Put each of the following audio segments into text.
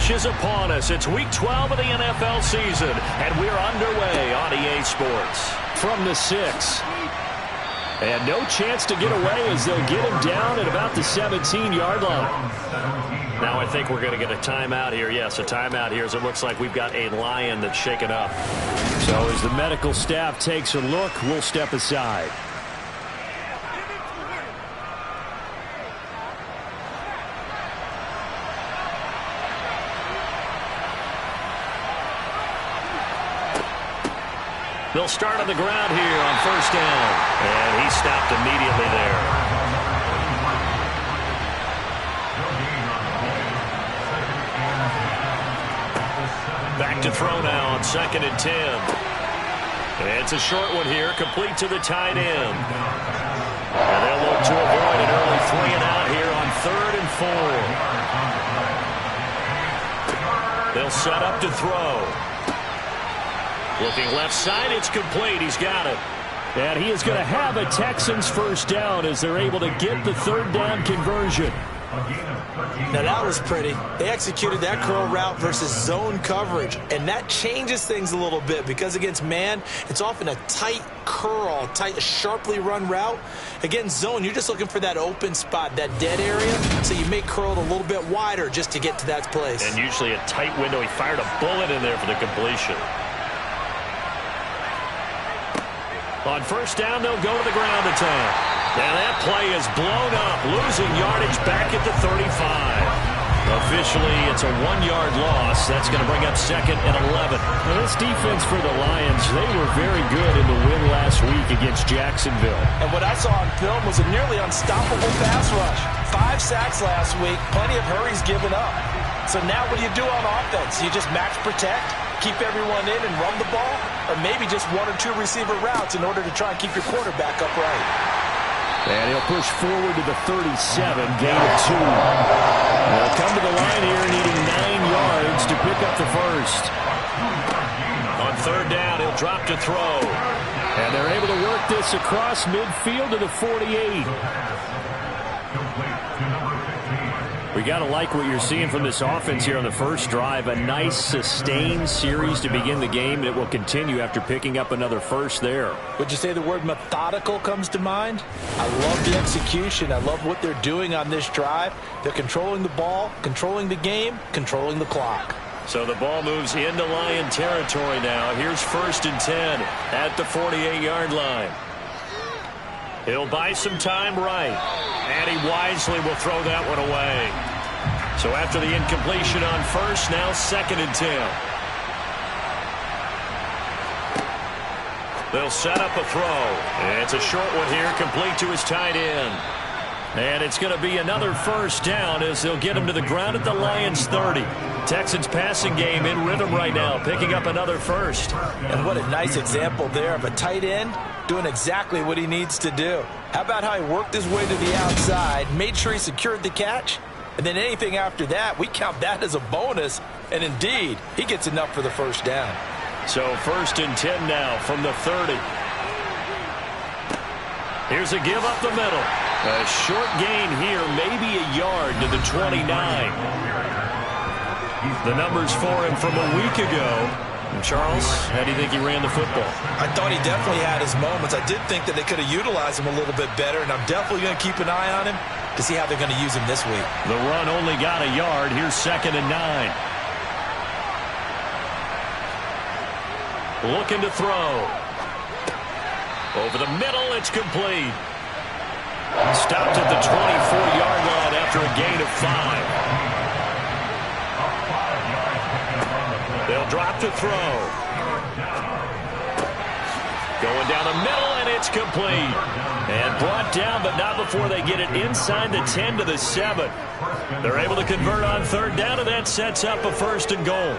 rush is upon us. It's Week 12 of the NFL season, and we're underway on EA Sports. From the 6. And no chance to get away as they'll get him down at about the 17-yard line. Now I think we're going to get a timeout here. Yes, a timeout here as it looks like we've got a lion that's shaken up. So as the medical staff takes a look, we'll step aside. They'll start on the ground here on first down. And he stopped immediately there. Back to throw now on 2nd and 10. And it's a short one here, complete to the tight end. And they'll look to avoid an early 3 and out here on 3rd and 4. They'll set up to throw. Looking left side, it's complete. He's got it. And he is going to have a Texans first down as they're able to get the 3rd down conversion. Now that was pretty. They executed that curl route versus zone coverage, and that changes things a little bit because against man, it's often a tight curl, tight, sharply run route. Against zone, you're just looking for that open spot, that dead area, so you make curl a little bit wider just to get to that place. And usually a tight window. He fired a bullet in there for the completion. On first down, they'll go to the ground attack. Now that play is blown up, losing yardage back at the 35. Officially, it's a 1-yard loss. That's going to bring up 2nd and 11. Now, this defense for the Lions, they were very good in the win last week against Jacksonville. And what I saw on film was a nearly unstoppable pass rush. 5 sacks last week, plenty of hurries given up. So now what do you do on offense? You just max protect, keep everyone in and run the ball, or maybe just 1 or 2 receiver routes in order to try and keep your quarterback upright. And he'll push forward to the 37, gain of 2. They'll come to the line here needing 9 yards to pick up the first. On 3rd down, he'll drop to throw. And they're able to work this across midfield to the 48. We got to like what you're seeing from this offense here on the first drive. A nice sustained series to begin the game, and it will continue after picking up another first there. Would you say the word methodical comes to mind? I love the execution. I love what they're doing on this drive. They're controlling the ball, controlling the game, controlling the clock. So the ball moves into Lion territory now. Here's 1st and 10 at the 48-yard line. He'll buy some time right. And he wisely will throw that one away. So after the incompletion on first, now 2nd and 10. They'll set up a throw. And it's a short one here, complete to his tight end. And it's going to be another first down as they'll get him to the ground at the Lions 30. Texans passing game in rhythm right now, picking up another first. And what a nice example there of a tight end doing exactly what he needs to do. How about how he worked his way to the outside, made sure he secured the catch, and then anything after that, we count that as a bonus. And indeed, he gets enough for the first down. So 1st and 10 now from the 30. Here's a give up the middle. A short gain here, maybe a yard to the 29. The numbers for him from a week ago. And Charles, how do you think he ran the football? I thought he definitely had his moments. I did think that they could have utilized him a little bit better, and I'm definitely going to keep an eye on him to see how they're going to use him this week. The run only got a yard. Here's 2nd and 9. Looking to throw. Over the middle, it's complete. Stopped at the 24-yard line after a gain of 5. They'll drop to throw. Going down the middle, and it's complete. And brought down, but not before they get it inside the 10 to the 7. They're able to convert on 3rd down, and that sets up a 1st and goal.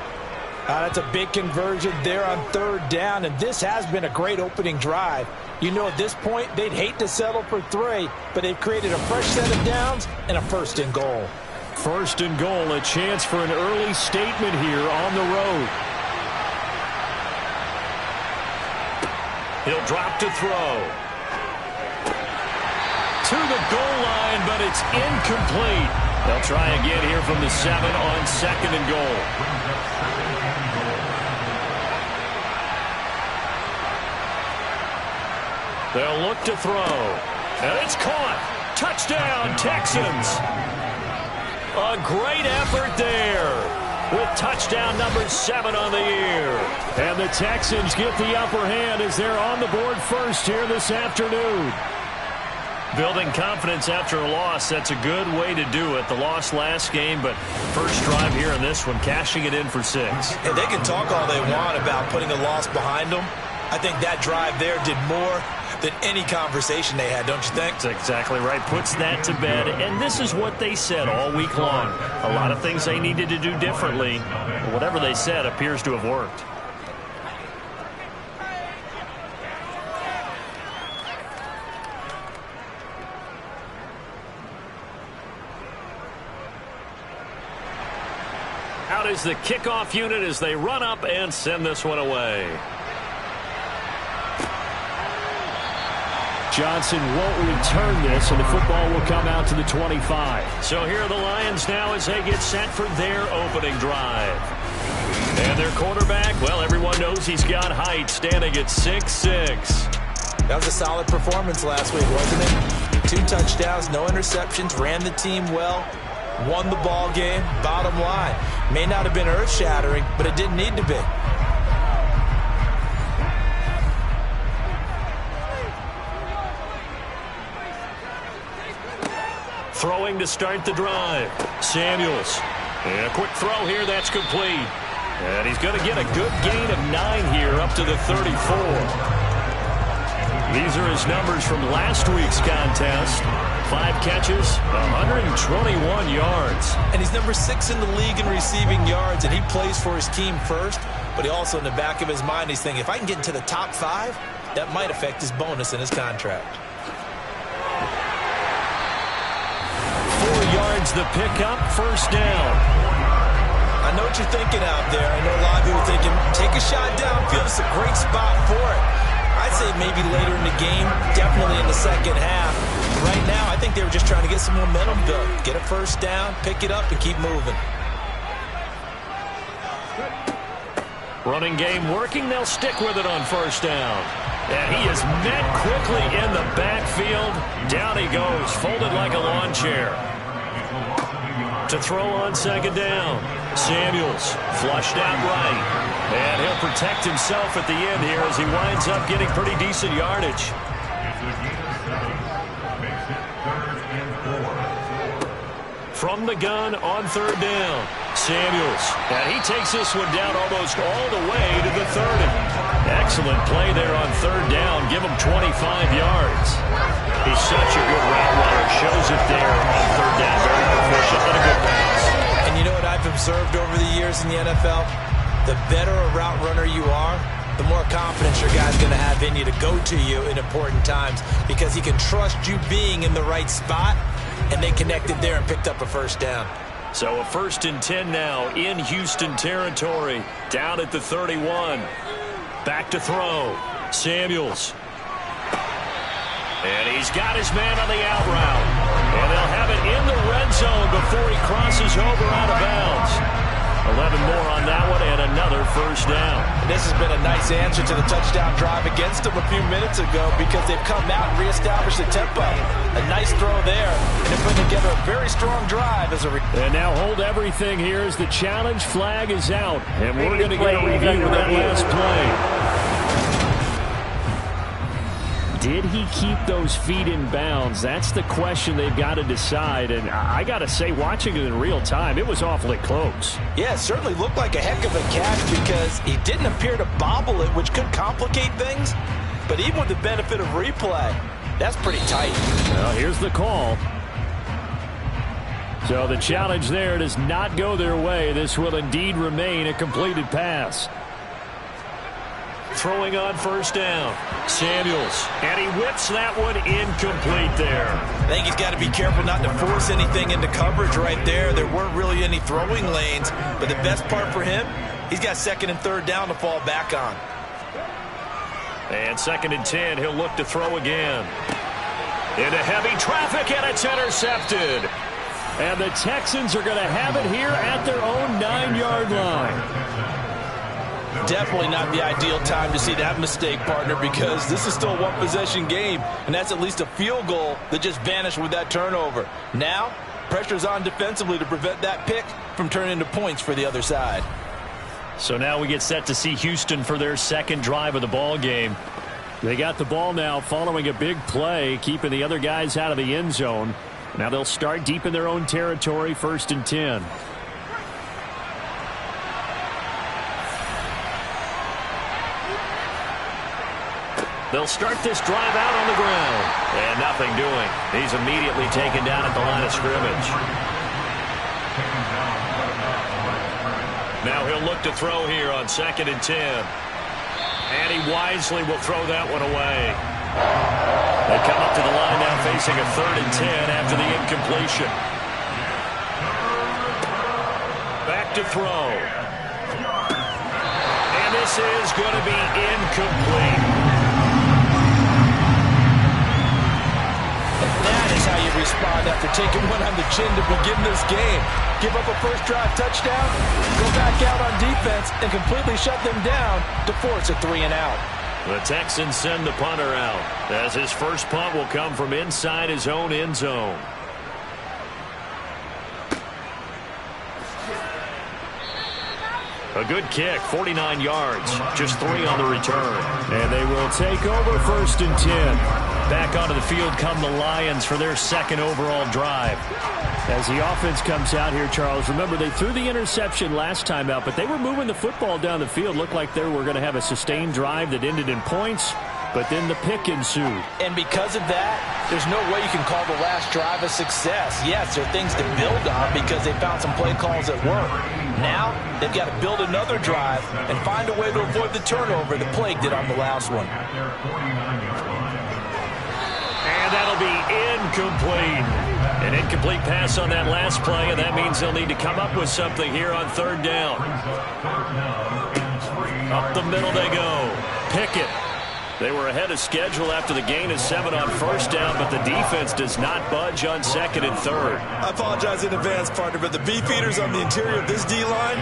That's a big conversion there on 3rd down, and this has been a great opening drive. You know, at this point, they'd hate to settle for 3, but they've created a fresh set of downs and a 1st and goal. 1st and goal, a chance for an early statement here on the road. He'll drop to throw. To the goal line, but it's incomplete. They'll try again here from the 7 on 2nd and goal. They'll look to throw. And it's caught. Touchdown, Texans. A great effort there with touchdown number 7 on the year. And the Texans get the upper hand as they're on the board first here this afternoon. Building confidence after a loss, that's a good way to do it. The loss last game, but first drive here in this one, cashing it in for 6. And they can talk all they want about putting a loss behind them. I think that drive there did more than any conversation they had, don't you think? That's exactly right. Puts that to bed. And this is what they said all week long. A lot of things they needed to do differently. But whatever they said appears to have worked. Out is the kickoff unit as they run up and send this one away. Johnson won't return this, and the football will come out to the 25. So here are the Lions now as they get set for their opening drive. And their quarterback, well, everyone knows he's got height, standing at 6'6". That was a solid performance last week, wasn't it? 2 touchdowns, no interceptions, ran the team well, won the ball game. Bottom line, may not have been earth-shattering, but it didn't need to be. Throwing to start the drive. Samuels. And a quick throw here, that's complete. And he's going to get a good gain of 9 here up to the 34. These are his numbers from last week's contest. 5 catches, 121 yards. And he's number 6 in the league in receiving yards, and he plays for his team first. But he also, in the back of his mind, he's thinking, if I can get into the top 5, that might affect his bonus in his contract. 4 yards the pickup, first down. I know what you're thinking out there. I know a lot of people are thinking, take a shot downfield. It's a great spot for it. I'd say maybe later in the game, definitely in the second half. Right now, I think they were just trying to get some momentum built. Get a first down, pick it up, and keep moving. Running game working. They'll stick with it on first down. And he is met quickly in the backfield. Down he goes, folded like a lawn chair. To throw on second down. Samuels flushed out right. And he'll protect himself at the end here as he winds up getting pretty decent yardage. From the gun on third down. Samuels. And he takes this one down almost all the way to the 30. Excellent play there on third down. Give him 25 yards. He's such a good route runner. Shows it there on third down. Very proficient and a good pass. And you know what I've observed over the years in the NFL? The better a route runner you are, the more confidence your guy's going to have in you to go to you in important times because he can trust you being in the right spot, and they connected there and picked up a first down. So a 1st and 10 now in Houston territory, down at the 31. Back to throw. Samuels. And he's got his man on the out route. And they'll have it in the red zone before he crosses over out of bounds. 11 more on that one and another first down. This has been a nice answer to the touchdown drive against them a few minutes ago because they've come out and reestablished the tempo. A nice throw there, and they're putting together a very strong drive as a. And now hold everything here as the challenge flag is out, and we're going to get a review of that last play. Did he keep those feet in bounds? That's the question they've got to decide. And I got to say, watching it in real time, it was awfully close. Yeah, it certainly looked like a heck of a catch because he didn't appear to bobble it, which could complicate things. But even with the benefit of replay, that's pretty tight. Well, here's the call. So the challenge there does not go their way. This will indeed remain a completed pass. Throwing on first down. Samuels. And he whips that one incomplete there. I think he's got to be careful not to force anything into coverage right there. There weren't really any throwing lanes. But the best part for him, he's got 2nd and 3rd down to fall back on. And 2nd and 10, he'll look to throw again. Into heavy traffic, and it's intercepted. And the Texans are going to have it here at their own 9-yard line. Definitely not the ideal time to see that mistake, partner, because this is still a one-possession game, and that's at least a field goal that just vanished with that turnover. Now, pressure's on defensively to prevent that pick from turning into points for the other side. So now we get set to see Houston for their second drive of the ball game. They got the ball now following a big play, keeping the other guys out of the end zone. Now they'll start deep in their own territory, 1st and 10. They'll start this drive out on the ground. And nothing doing. He's immediately taken down at the line of scrimmage. Now he'll look to throw here on 2nd and 10. And he wisely will throw that one away. They come up to the line now facing a 3rd and 10 after the incompletion. Back to throw. And this is going to be incomplete. That is how you respond after taking one on the chin to begin this game. Give up a first drive touchdown, go back out on defense, and completely shut them down to force a 3-and-out. The Texans send the punter out, as his first punt will come from inside his own end zone. A good kick, 49 yards, just 3 on the return. And they will take over 1st and 10. Back onto the field come the Lions for their second overall drive. As the offense comes out here, Charles, remember they threw the interception last time out, but they were moving the football down the field. Looked like they were going to have a sustained drive that ended in points, but then the pick ensued. And because of that, there's no way you can call the last drive a success. Yes, there are things to build on because they found some play calls that work. Now, they've got to build another drive and find a way to avoid the turnover that plagued it on the last one. And that'll be incomplete. An incomplete pass on that last play, and that means they'll need to come up with something here on 3rd down. Up the middle they go. Pickett. They were ahead of schedule after the gain of 7 on 1st down, but the defense does not budge on 2nd and 3rd. I apologize in advance, partner, but the beefeaters on the interior of this D-line,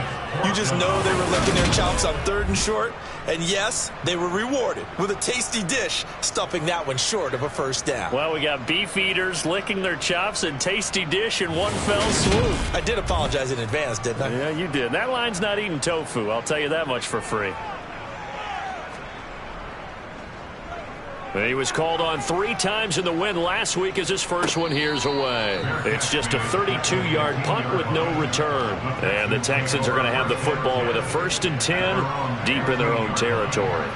you just know they were licking their chops on 3rd and short. And yes, they were rewarded with a tasty dish, stuffing that one short of a 1st down. Well, we got beefeaters licking their chops and tasty dish in one fell swoop. I did apologize in advance, didn't I? Yeah, you did. That line's not eating tofu, I'll tell you that much for free. He was called on 3 times in the win last week as his first one here's away. It's just a 32-yard punt with no return. And the Texans are going to have the football with a 1st and 10 deep in their own territory.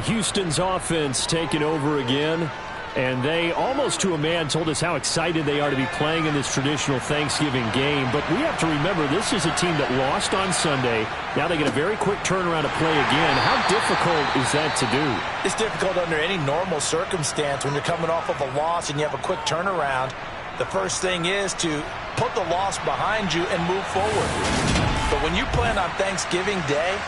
Houston's offense taking over again. And they, almost to a man, told us how excited they are to be playing in this traditional Thanksgiving game. But we have to remember, this is a team that lost on Sunday. Now they get a very quick turnaround to play again. How difficult is that to do? It's difficult under any normal circumstance when you're coming off of a loss and you have a quick turnaround. The first thing is to put the loss behind you and move forward. But when you plan on Thanksgiving Day,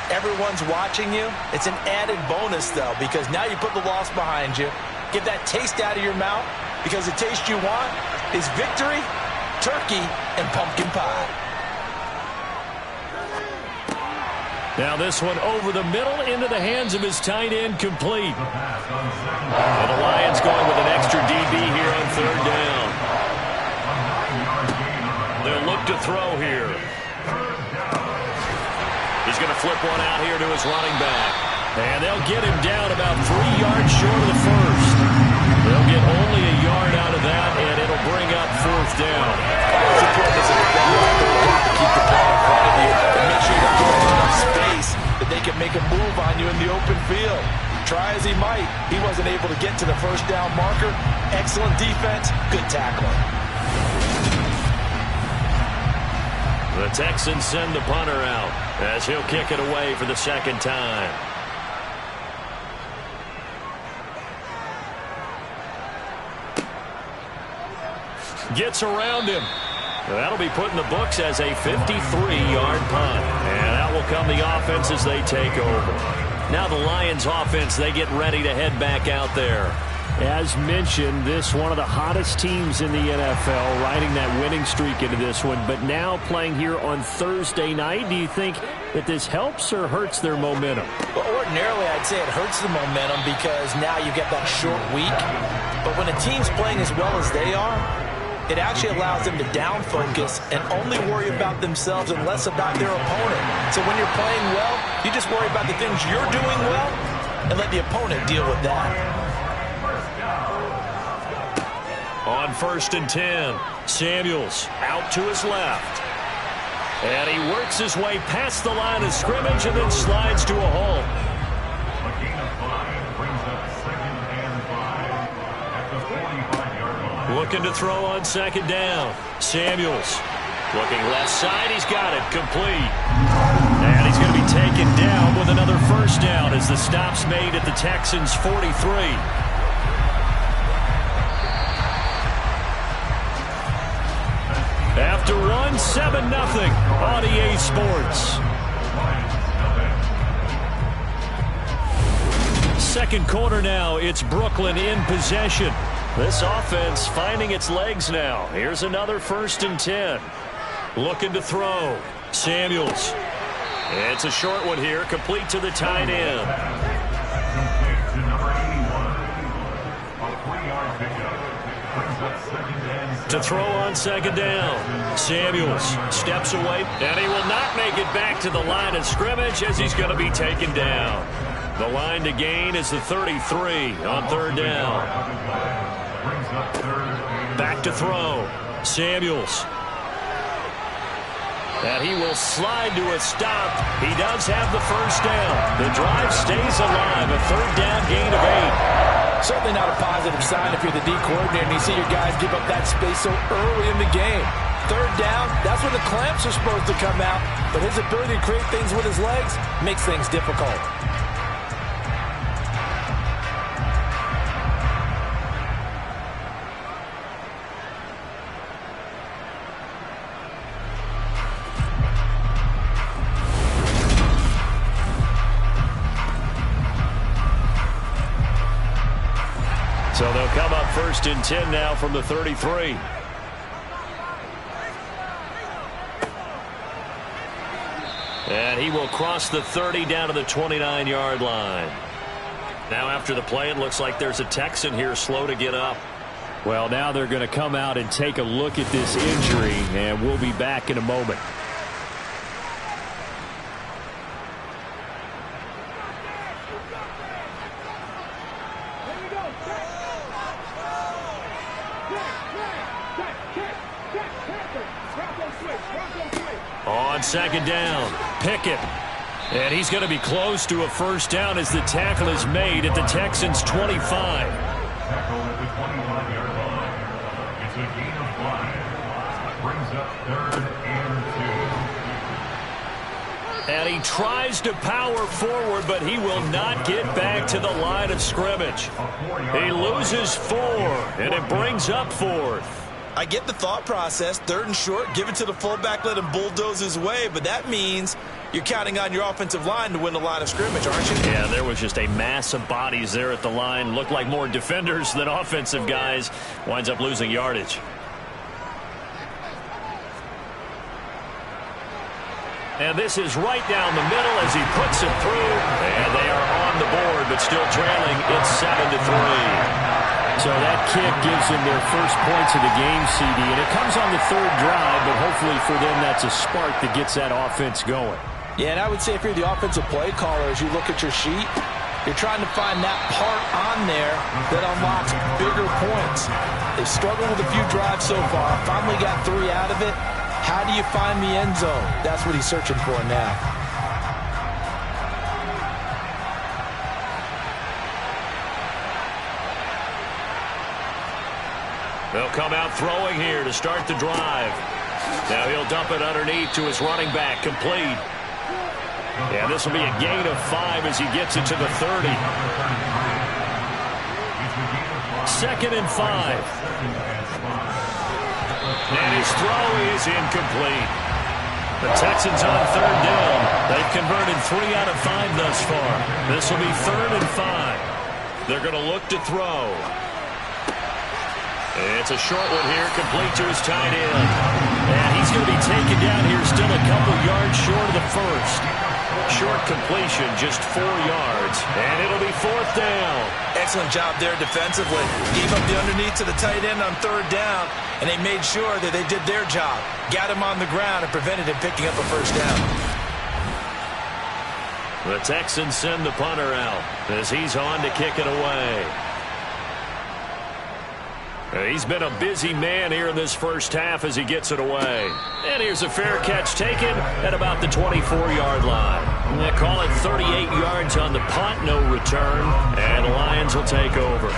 everyone's watching you. It's an added bonus, though, because now you put the loss behind you. Get that taste out of your mouth, because the taste you want is victory, turkey, and pumpkin pie. Now this one over the middle into the hands of his tight end, complete. And the Lions going with an extra DB here on 3rd down. They'll look to throw here. He's going to flip one out here to his running back. And they'll get him down about 3 yards short of the 1st. They'll get only a yard out of that, and it'll bring up 4th down. It's important as a to keep the ball in front of you and make sure you don't give them enough space that they can make a move on you in the open field. Try as he might, he wasn't able to get to the 1st down marker. Excellent defense, good tackling. The Texans send the punter out as he'll kick it away for the 2nd time. Gets around him. That'll be put in the books as a 53-yard punt. And out will come the offense as they take over. Now the Lions offense, they get ready to head back out there. As mentioned, this one of the hottest teams in the NFL, riding that winning streak into this one, but now playing here on Thursday night. Do you think that this helps or hurts their momentum? Well, ordinarily, I'd say it hurts the momentum because now you get that short week. But when a team's playing as well as they are, it actually allows them to down focus and only worry about themselves and less about their opponent. So when you're playing well, you just worry about the things you're doing well and let the opponent deal with that. On 1st and 10, Samuels out to his left. And he works his way past the line of scrimmage and then slides to a halt. A gain of 5 brings up 2nd and 5 at the 45-yard line. Looking to throw on 2nd down. Samuels looking left side. He's got it complete. And he's going to be taken down with another 1st down as the stop's made at the Texans' 43. After one, 7-0 on EA Sports. Second quarter now, it's Brooklyn in possession. This offense finding its legs now. Here's another 1st and 10. Looking to throw. Samuels. It's a short one here, complete to the tight end. Complete to number 81. A 3-yard pickup brings up 2nd and 7. To throw on 2nd down. Samuels steps away, and he will not make it back to the line of scrimmage as he's going to be taken down. The line to gain is the 33 on 3rd down. Back to throw. Samuels. And he will slide to a stop. He does have the 1st down. The drive stays alive. A 3rd down gain of 8. Certainly not a positive sign if you're the D coordinator and you see your guys give up that space so early in the game. 3rd down, that's when the clamps are supposed to come out. But his ability to create things with his legs makes things difficult. So they'll come up 1st and 10 now from the 33. And he will cross the 30 down to the 29-yard line. Now after the play, it looks like there's a Texan here slow to get up. Well, now they're going to come out and take a look at this injury, and we'll be back in a moment. On 2nd down, Pickett. And he's going to be close to a 1st down as the tackle is made at the Texans' 25. Tackle at the 25-yard line. It's a gain of 5. Brings up 3rd and 2. And he tries to power forward, but he will not get back to the line of scrimmage. He loses 4, and it brings up 4th. I get the thought process. 3rd and short, give it to the fullback, let him bulldoze his way. But that means you're counting on your offensive line to win the line of scrimmage, aren't you? Yeah, there was just a mass of bodies there at the line. Looked like more defenders than offensive guys. Winds up losing yardage. And this is right down the middle as he puts it through. And they are on the board, but still trailing. It's 7-3. So that kick gives them their first points of the game, CD. And it comes on the 3rd drive, but hopefully for them that's a spark that gets that offense going. Yeah, and I would say if you're the offensive play caller, as you look at your sheet, you're trying to find that part on there that unlocks bigger points. They've struggled with a few drives so far. Finally got 3 out of it. How do you find the end zone? That's what he's searching for now. They'll come out throwing here to start the drive. Now he'll dump it underneath to his running back, complete. And this will be a gain of 5 as he gets it to the 30. 2nd and 5. And his throw is incomplete. The Texans on 3rd down. They've converted 3 out of 5 thus far. This will be 3rd and 5. They're going to look to throw. It's a short one here, complete to his tight end. And he's going to be taken down here, still a couple yards short of the first. Short completion, just 4 yards, and it'll be 4th down. Excellent job there defensively. Gave up the underneath to the tight end on 3rd down, and they made sure that they did their job. Got him on the ground and prevented him picking up a 1st down. The Texans send the punter out as he's on to kick it away. He's been a busy man here in this first half as he gets it away. And here's a fair catch taken at about the 24-yard line. They call it 38 yards on the punt, no return, and the Lions will take over.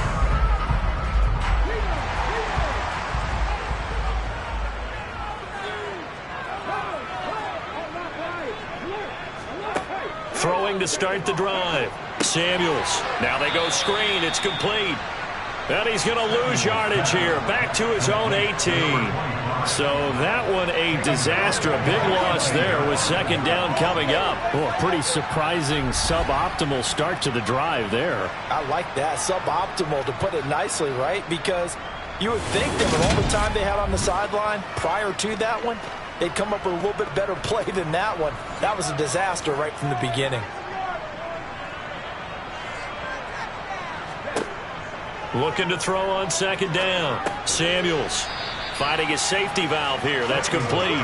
Throwing to start the drive. Samuels. Now they go screen. It's complete. And he's going to lose yardage here. Back to his own 18. So that one a disaster. A big loss there with 2nd down coming up. Oh, a pretty surprising suboptimal start to the drive there. I like that. Suboptimal, to put it nicely, right? Because you would think that with all the time they had on the sideline prior to that one, they'd come up with a little bit better play than that one. That was a disaster right from the beginning. Looking to throw on 2nd down. Samuels finding his safety valve here. That's complete.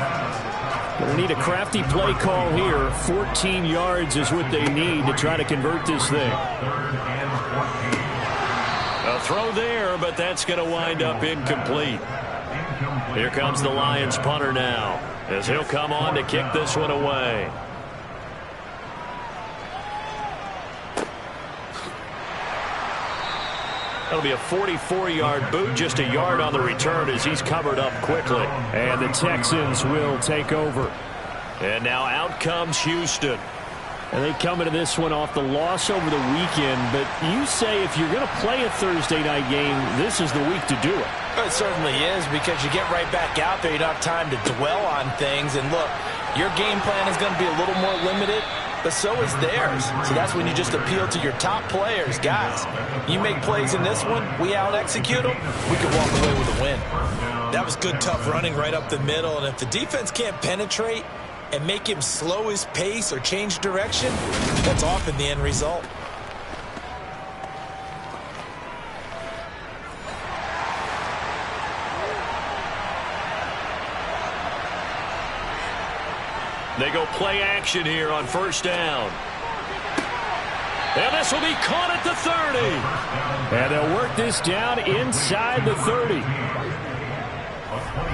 They need a crafty play call here. 14 yards is what they need to try to convert this thing. A throw there, but that's going to wind up incomplete. Here comes the Lions punter now as he'll come on to kick this one away. That'll be a 44-yard boot, just a yard on the return as he's covered up quickly. And the Texans will take over. And now out comes Houston. And they come into this one off the loss over the weekend. But you say if you're going to play a Thursday night game, this is the week to do it. It certainly is, because you get right back out there. You don't have time to dwell on things. And look, your game plan is going to be a little more limited, but so is theirs. So that's when you just appeal to your top players. Guys, you make plays in this one, we out-execute them, we could walk away with a win. That was good, tough running right up the middle. And if the defense can't penetrate and make him slow his pace or change direction, that's often the end result. They go play action here on 1st down. And this will be caught at the 30. And they'll work this down inside the 30.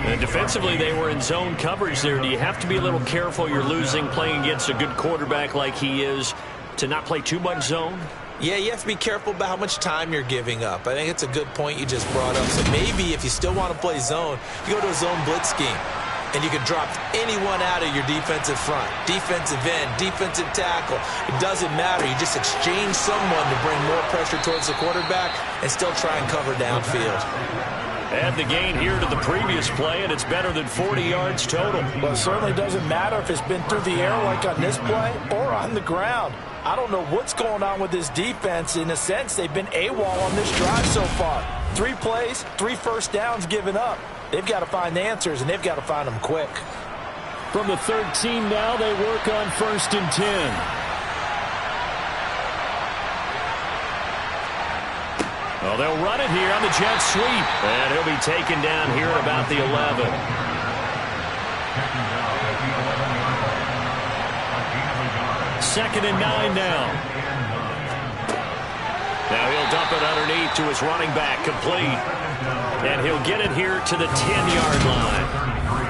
And defensively, they were in zone coverage there. Do you have to be a little careful? You're losing playing against a good quarterback like he is to not play too much zone? Yeah, you have to be careful about how much time you're giving up. I think it's a good point you just brought up. So maybe if you still want to play zone, you go to a zone blitz scheme. And you can drop anyone out of your defensive front. Defensive end, defensive tackle. It doesn't matter. You just exchange someone to bring more pressure towards the quarterback and still try and cover downfield. Add the gain here to the previous play, and it's better than 40 yards total. Well, it certainly doesn't matter if it's been through the air like on this play or on the ground. I don't know what's going on with this defense. In a sense, they've been AWOL on this drive so far. 3 plays, 3 first downs given up. They've got to find answers, and they've got to find them quick. From the 13 now, they work on 1st and 10. Well, they'll run it here on the jet sweep. And he'll be taken down here at about the 11. Second and 9 now. Now he'll dump it underneath to his running back, complete. And he'll get it here to the 10-yard line.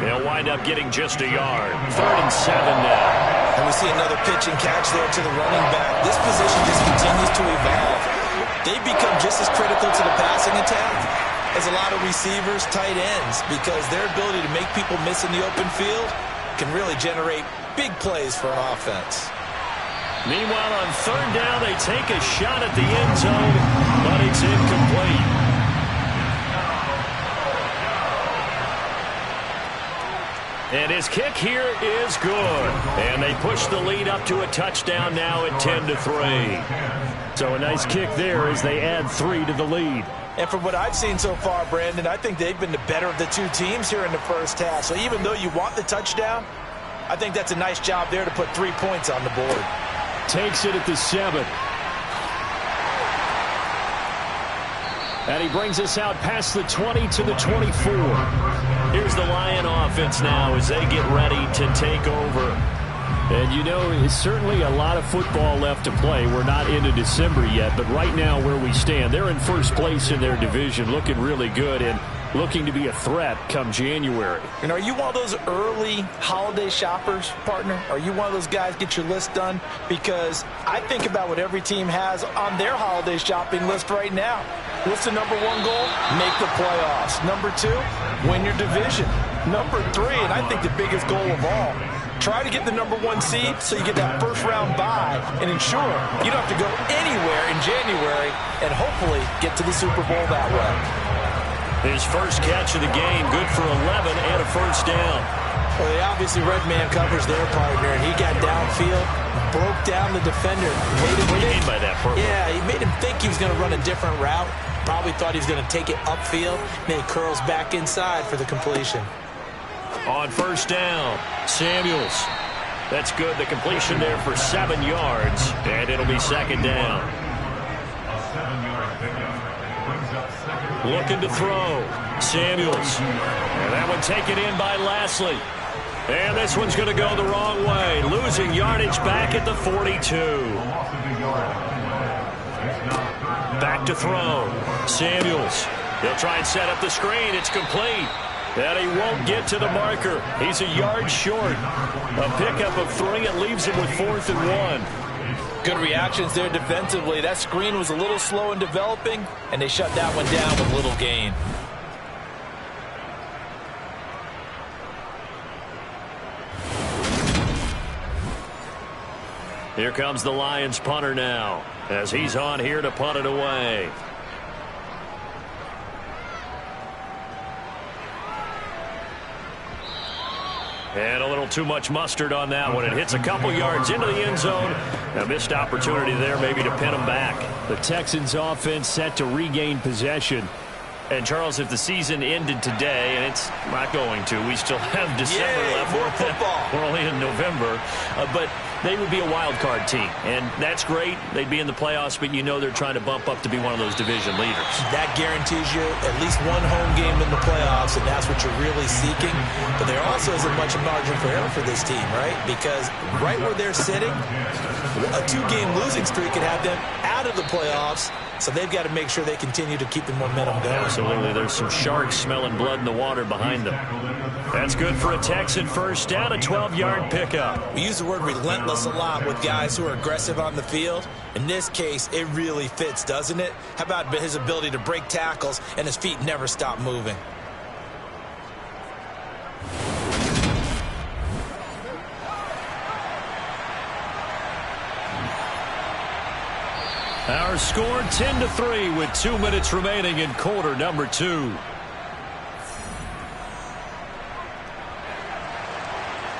They'll wind up getting just a yard. 3rd and 7 now. And we see another pitch and catch there to the running back. This position just continues to evolve. They've become just as critical to the passing attack as a lot of receivers, tight ends, because their ability to make people miss in the open field can really generate big plays for an offense. Meanwhile, on 3rd down, they take a shot at the end zone, but it's incomplete. And his kick here is good. And they push the lead up to a touchdown now at 10-3. So a nice kick there as they add 3 to the lead. And from what I've seen so far, Brandon, I think they've been the better of the two teams here in the first half. So even though you want the touchdown, I think that's a nice job there to put 3 points on the board. Takes it at the 7. And he brings us out past the 20 to the 24. Here's the Lion offense now as they get ready to take over. And you know, it's certainly a lot of football left to play. We're not into December yet, but right now where we stand, they're in first place in their division, looking really good and looking to be a threat come January. And are you one of those early holiday shoppers, partner? Are you one of those guys get your list done? Because I think about what every team has on their holiday shopping list right now. What's the number 1 goal? Make the playoffs. Number 2, win your division. Number 3, and I think the biggest goal of all, try to get the number 1 seed so you get that first round bye and ensure you don't have to go anywhere in January and hopefully get to the Super Bowl that way. His first catch of the game, good for 11 and a first down. Well, they obviously red man covers their partner, and he got downfield, broke down the defender. What do you mean by that, Purple? Yeah, he made him think he was going to run a different route. Probably thought he was going to take it upfield. Then he curls back inside for the completion. On first down, Samuels. That's good. The completion there for 7 yards, and it'll be second down. A 7-yard pickup. Brings up second. Looking to throw. Samuels. And that one taken in by Lashley. And this one's going to go the wrong way. Losing yardage back at the 42. Back to throw. Samuels. He'll try and set up the screen. It's complete. And he won't get to the marker. He's a yard short. A pickup of 3. It leaves him with 4th and 1. Good reactions there defensively. That screen was a little slow in developing, and they shut that one down with little gain. Here comes the Lions punter now as he's on here to punt it away. And a little too much mustard on that one. It hits a couple yards into the end zone. A missed opportunity there maybe to pin them back. The Texans offense set to regain possession. And, Charles, if the season ended today, and it's not going to, we still have December left. More football. We're only in November. But they would be a wild card team. And that's great. They'd be in the playoffs, but you know they're trying to bump up to be one of those division leaders. That guarantees you at least one home game in the playoffs, and that's what you're really seeking. But there also isn't much margin for error for this team, right? Because right where they're sitting, a 2-game losing streak could have them out of the playoffs. So they've got to make sure they continue to keep the momentum going. Absolutely. There's some sharks smelling blood in the water behind them. That's good for a Texan first down, a 12-yard pickup. We use the word relentless a lot with guys who are aggressive on the field. In this case, it really fits, doesn't it? How about his ability to break tackles and his feet never stop moving? Our score 10-3 with 2 minutes remaining in quarter number 2.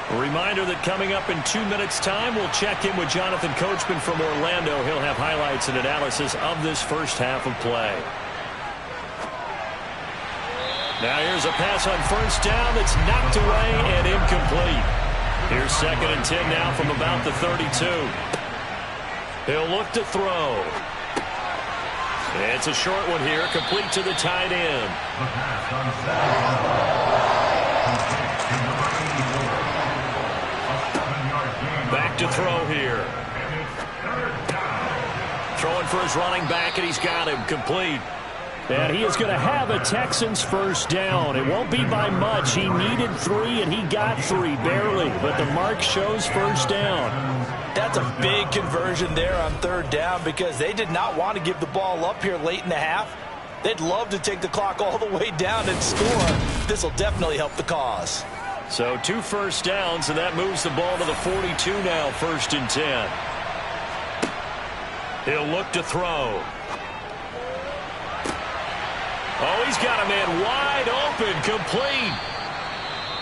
A reminder that coming up in 2 minutes' time, we'll check in with Jonathan Coachman from Orlando. He'll have highlights and analysis of this first half of play. Now here's a pass on first down that's knocked away and incomplete. Here's 2nd and 10 now from about the 32. He'll look to throw. It's a short one here, complete to the tight end. Back to throw here. Throwing for his running back, and he's got him complete. And he is going to have a Texans first down. It won't be by much. He needed 3, and he got 3, barely. But the mark shows first down. That's a big conversion there on 3rd down because they did not want to give the ball up here late in the half. They'd love to take the clock all the way down and score. This will definitely help the cause. So 2 first downs, and that moves the ball to the 42 now, 1st and 10. He'll look to throw. Oh, he's got a man wide open, complete.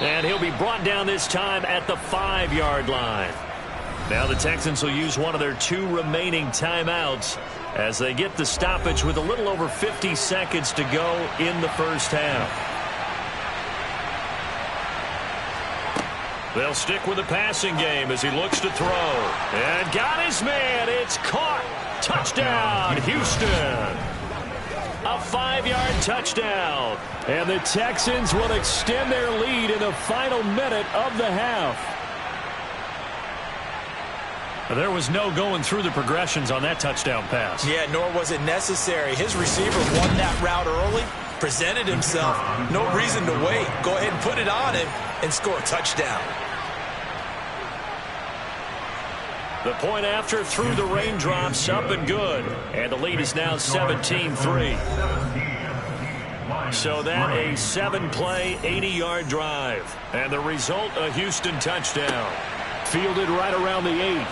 And he'll be brought down this time at the 5-yard line. Now the Texans will use one of their 2 remaining timeouts as they get the stoppage with a little over 50 seconds to go in the first half. They'll stick with the passing game as he looks to throw. And got his man. It's caught. Touchdown, Houston. A 5-yard touchdown. And the Texans will extend their lead in the final minute of the half. There was no going through the progressions on that touchdown pass. Yeah, nor was it necessary. His receiver won that route early, presented himself. No reason to wait. Go ahead and put it on him and score a touchdown. The point after through the raindrops, up and good. And the lead is now 17-3. So that a 7-play, 80-yard drive. And the result, a Houston touchdown. Fielded right around the 8.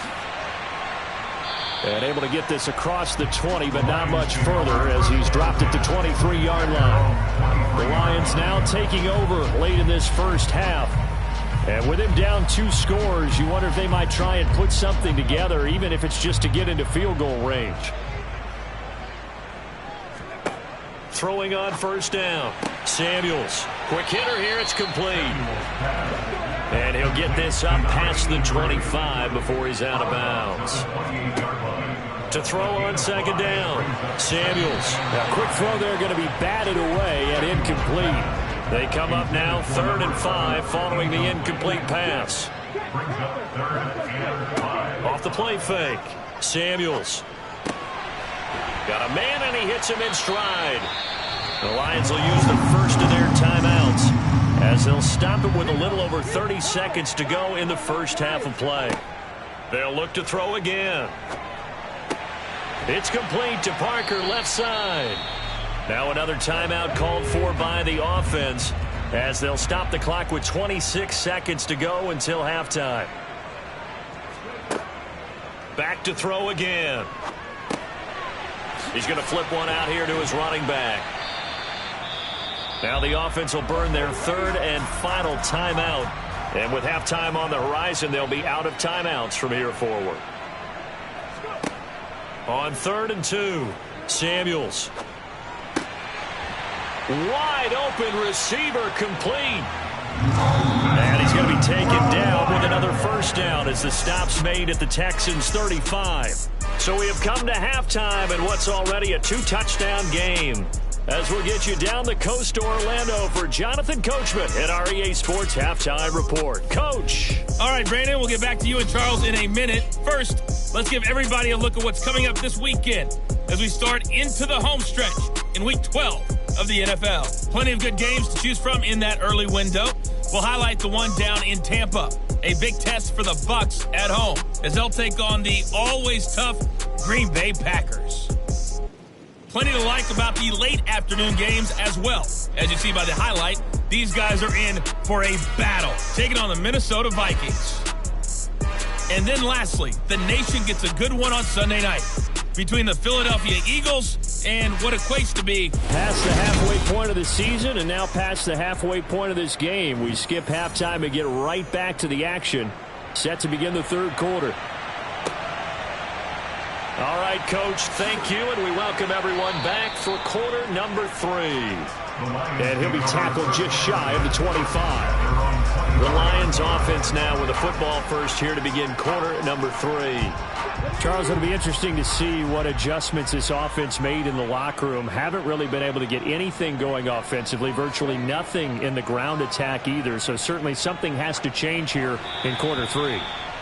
And able to get this across the 20, but not much further as he's dropped at the 23-yard line. The Lions now taking over late in this first half. And with him down 2 scores, you wonder if they might try and put something together, even if it's just to get into field goal range. Throwing on first down. Samuels. Quick hitter here. It's complete. And he'll get this up past the 25 before he's out of bounds. To throw on second down. Samuels. A quick throw there going to be batted away and incomplete. They come up now 3rd and 5 following the incomplete pass. Off the play fake. Samuels. Got a man and he hits him in stride. The Lions will use the first of their timeouts as they'll stop it with a little over 30 seconds to go in the first half of play. They'll look to throw again. It's complete to Parker, left side. Now another timeout called for by the offense as they'll stop the clock with 26 seconds to go until halftime. Back to throw again. He's going to flip one out here to his running back. Now the offense will burn their 3rd and final timeout. And with halftime on the horizon, they'll be out of timeouts from here forward. On 3rd and 2, Samuels. Wide open receiver complete. And he's going to be taken down with another first down as the stop's made at the Texans 35. So we have come to halftime in what's already a 2-touchdown game. As we'll get you down the coast to Orlando for Jonathan Coachman at our EA Sports Halftime Report. Coach. All right, Brandon, we'll get back to you and Charles in a minute. First, let's give everybody a look at what's coming up this weekend as we start into the home stretch in Week 12 of the NFL. Plenty of good games to choose from in that early window. We'll highlight the one down in Tampa. A big test for the Bucs at home as they'll take on the always tough Green Bay Packers. Plenty to like about the late afternoon games as well. As you see by the highlight, these guys are in for a battle, taking on the Minnesota Vikings. And then lastly, the nation gets a good one on Sunday night between the Philadelphia Eagles and what equates to be past the halfway point of the season and now past the halfway point of this game. We skip halftime and get right back to the action. Set to begin the 3rd quarter. All right, Coach, thank you, and we welcome everyone back for quarter number 3. And he'll be tackled just shy of the 25. The Lions offense now with a football first here to begin quarter number 3. Charles, it'll be interesting to see what adjustments this offense made in the locker room. Haven't really been able to get anything going offensively, virtually nothing in the ground attack either. So certainly something has to change here in quarter 3.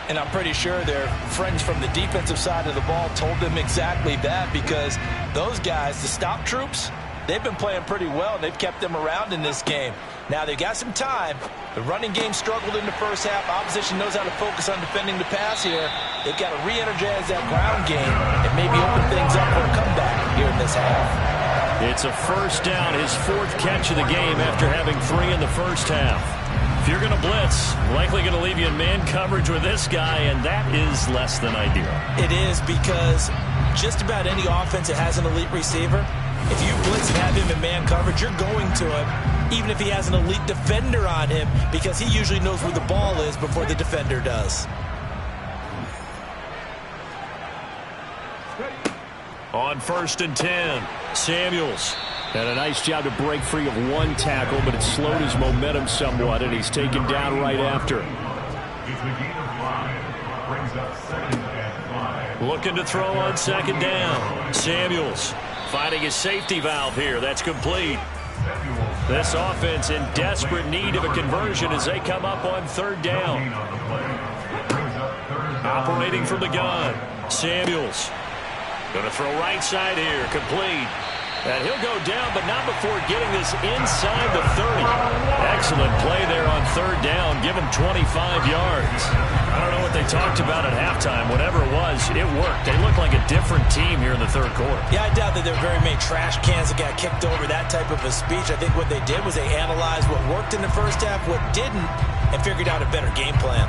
And I'm pretty sure their friends from the defensive side of the ball told them exactly that, because those guys, the stop troops, they've been playing pretty well. They've kept them around in this game. Now they've got some time. The running game struggled in the first half. Opposition knows how to focus on defending the pass here. They've got to re-energize that ground game and maybe open things up for a comeback here in this half. It's a first down, his 4th catch of the game after having 3 in the first half. If you're going to blitz, likely going to leave you in man coverage with this guy, and that is less than ideal. It is, because just about any offense that has an elite receiver, if you blitz and have him in man coverage, you're going to him, even if he has an elite defender on him, because he usually knows where the ball is before the defender does. On 1st and 10, Samuels. And a nice job to break free of one tackle, but it slowed his momentum somewhat, and he's taken down right after. It's a gain of 5. Brings up 2nd and 5. Looking to throw on 2nd down. Samuels finding his safety valve here. That's complete. This offense in desperate need of a conversion as they come up on 3rd down. Operating from the gun. Samuels. Going to throw right side here. Complete. And he'll go down, but not before getting this inside the 30. Excellent play there on 3rd down. Give him 25 yards. I don't know what they talked about at halftime. Whatever it was, it worked. They look like a different team here in the 3rd quarter. Yeah, I doubt that there were very many trash cans that got kicked over that type of a speech. I think what they did was they analyzed what worked in the first half, what didn't, and figured out a better game plan.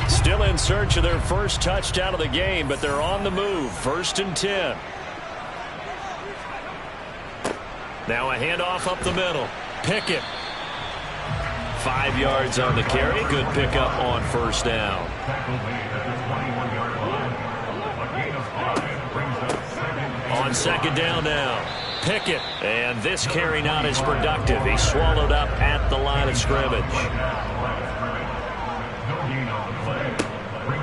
Still in search of their first touchdown of the game, but they're on the move. 1st and 10. Now a handoff up the middle. Pickett. 5 yards on the carry. Good pickup on 1st down. On 2nd down now. Pickett. And this carry not as productive. He swallowed up at the line of scrimmage.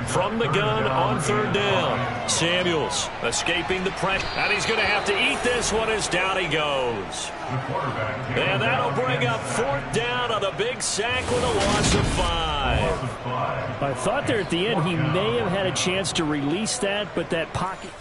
From the gun on 3rd down. Samuels escaping the pressure. And he's going to have to eat this one as down he goes. And that'll bring up 4th down on the big sack with a loss of 5. I thought there at the end he may have had a chance to release that, but that pocket...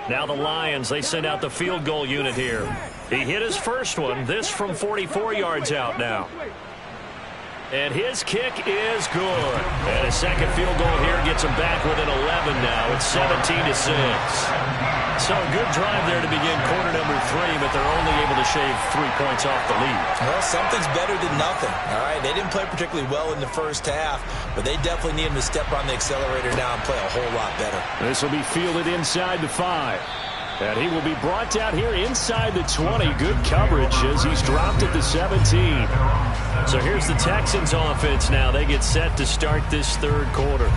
Now the Lions, they send out the field goal unit here. He hit his first one. This from 44 yards out now. And his kick is good. And a second field goal here gets him back within 11 now. It's 17-6. So a good drive there to begin quarter number 3, but they're only able to shave 3 points off the lead. Well, something's better than nothing. All right, they didn't play particularly well in the first half, but they definitely need him to step on the accelerator now and play a whole lot better. This will be fielded inside the 5. And he will be brought down here inside the 20. Good coverage as he's dropped at the 17. So here's the Texans offense now. They get set to start this 3rd quarter.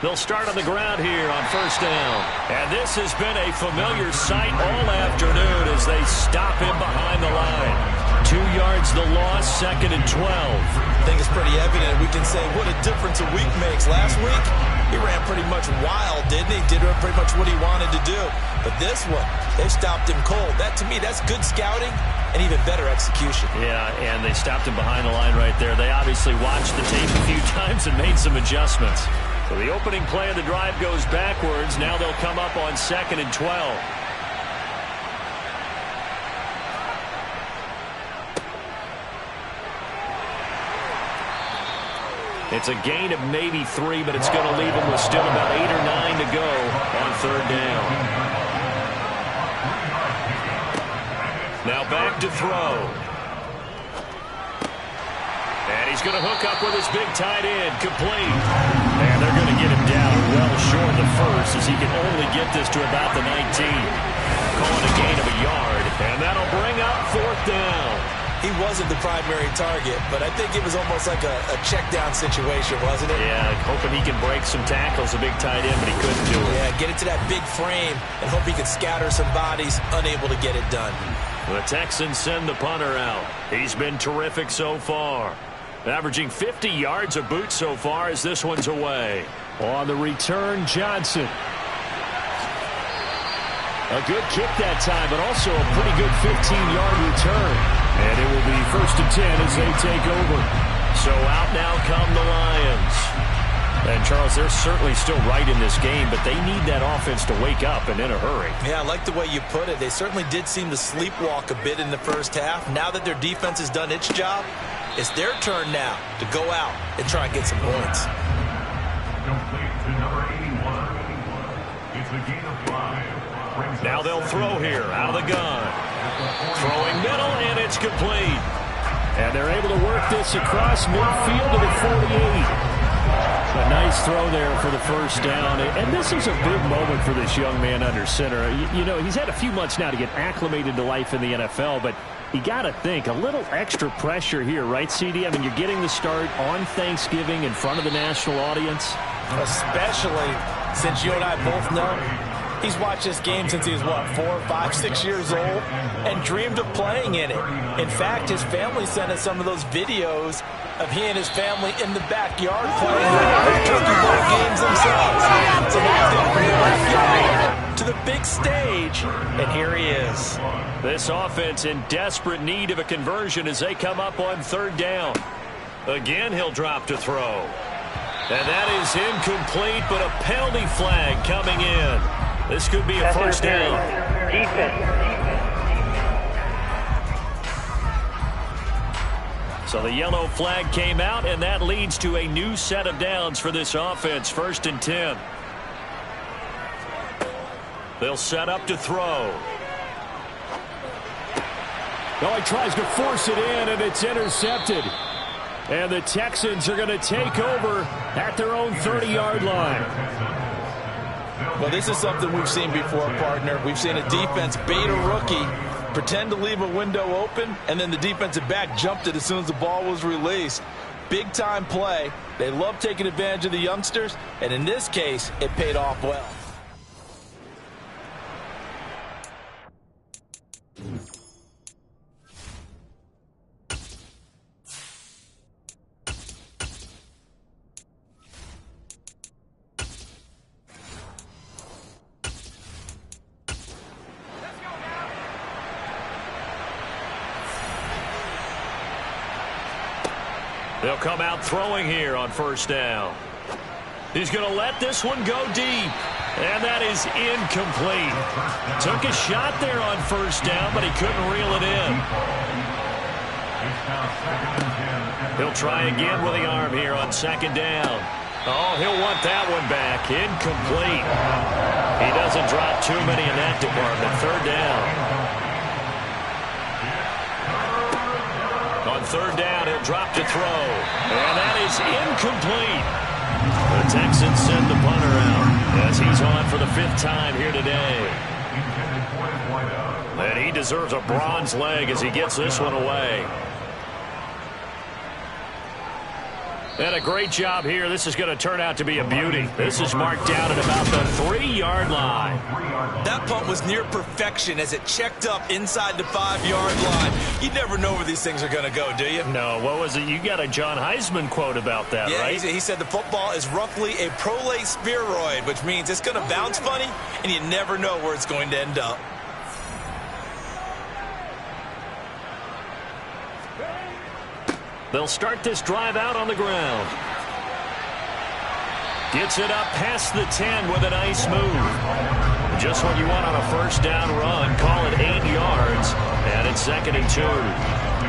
They'll start on the ground here on 1st down. And this has been a familiar sight all afternoon as they stop him behind the line. 2 yards the loss, 2nd and 12. I think it's pretty evident. We can say what a difference a week makes. Last week, he ran pretty much wild, didn't he? Did pretty much what he wanted to do. But this one, they stopped him cold. That, to me, that's good scouting and even better execution. Yeah, and they stopped him behind the line right there. They obviously watched the tape a few times and made some adjustments. So the opening play of the drive goes backwards. Now they'll come up on 2nd and 12. It's a gain of maybe 3, but it's going to leave them with still about 8 or 9 to go on 3rd down. Now back to throw. And he's going to hook up with his big tight end, complete. And they're going to get him down well short of the first as he can only get this to about the 19. Calling a gain of a yard, and that'll bring up 4th down. He wasn't the primary target, but I think it was almost like a check down situation, wasn't it? Yeah, hoping he can break some tackles, a big tight end, but he couldn't do it. Yeah, get it to that big frame and hope he can scatter some bodies, unable to get it done. The Texans send the punter out. He's been terrific so far. Averaging 50 yards a boot so far as this one's away. On the return, Johnson. A good kick that time, but also a pretty good 15-yard return. And it will be 1st and 10 as they take over. So out now come the Lions. And, Charles, they're certainly still right in this game, but they need that offense to wake up and in a hurry. Yeah, I like the way you put it. They certainly did seem to sleepwalk a bit in the first half. Now that their defense has done its job, it's their turn now to go out and try and get some points. Complete to number 81. It's a gain of 5. Now they'll throw here out of the gun. Throwing middle, and it's complete. And they're able to work this across midfield to the 48. A nice throw there for the first down. And this is a big moment for this young man under center. You know, he's had a few months now to get acclimated to life in the NFL, but you got to think a little extra pressure here, right, CD? I mean, you're getting the start on Thanksgiving in front of the national audience. Especially since you and I both know he's watched this game since he was, what, 4, 5, 6 years old and dreamed of playing in it. In fact, his family sent us some of those videos of he and his family in the backyard playing turkey bowl games themselves. So now he's going to bring it back to the big stage, and here he is. This offense in desperate need of a conversion as they come up on 3rd down. Again, he'll drop to throw. And that is incomplete, but a penalty flag coming in. This could be a first down. So the yellow flag came out, and that leads to a new set of downs for this offense. 1st and 10. They'll set up to throw. Oh, he tries to force it in, and it's intercepted. And the Texans are going to take over at their own 30-yard line. Well, this is something we've seen before, partner. We've seen a defense bait a rookie, pretend to leave a window open, and then the defensive back jumped it as soon as the ball was released. Big-time play. They love taking advantage of the youngsters, and in this case, it paid off well. They'll come out throwing here on 1st down. He's going to let this one go deep. And that is incomplete. Took a shot there on 1st down, but he couldn't reel it in. He'll try again with the arm here on 2nd down. Oh, he'll want that one back. Incomplete. He doesn't drop too many in that department. 3rd down. On 3rd down, he'll drop to throw. And that is incomplete. The Texans send the punter out as he's on for the 5th time here today. And he deserves a bronze leg as he gets this one away. And a great job here. This is going to turn out to be a beauty. This is marked down at about the 3-yard line. That punt was near perfection as it checked up inside the 5-yard line. You never know where these things are going to go, do you? No, what was it? You got a John Heisman quote about that, right? He said the football is roughly a prolate spheroid, which means it's going to bounce funny, and you never know where it's going to end up. They'll start this drive out on the ground. Gets it up past the 10 with a nice move. Just what you want on a 1st down run. Call it 8 yards. And it's 2nd and 2.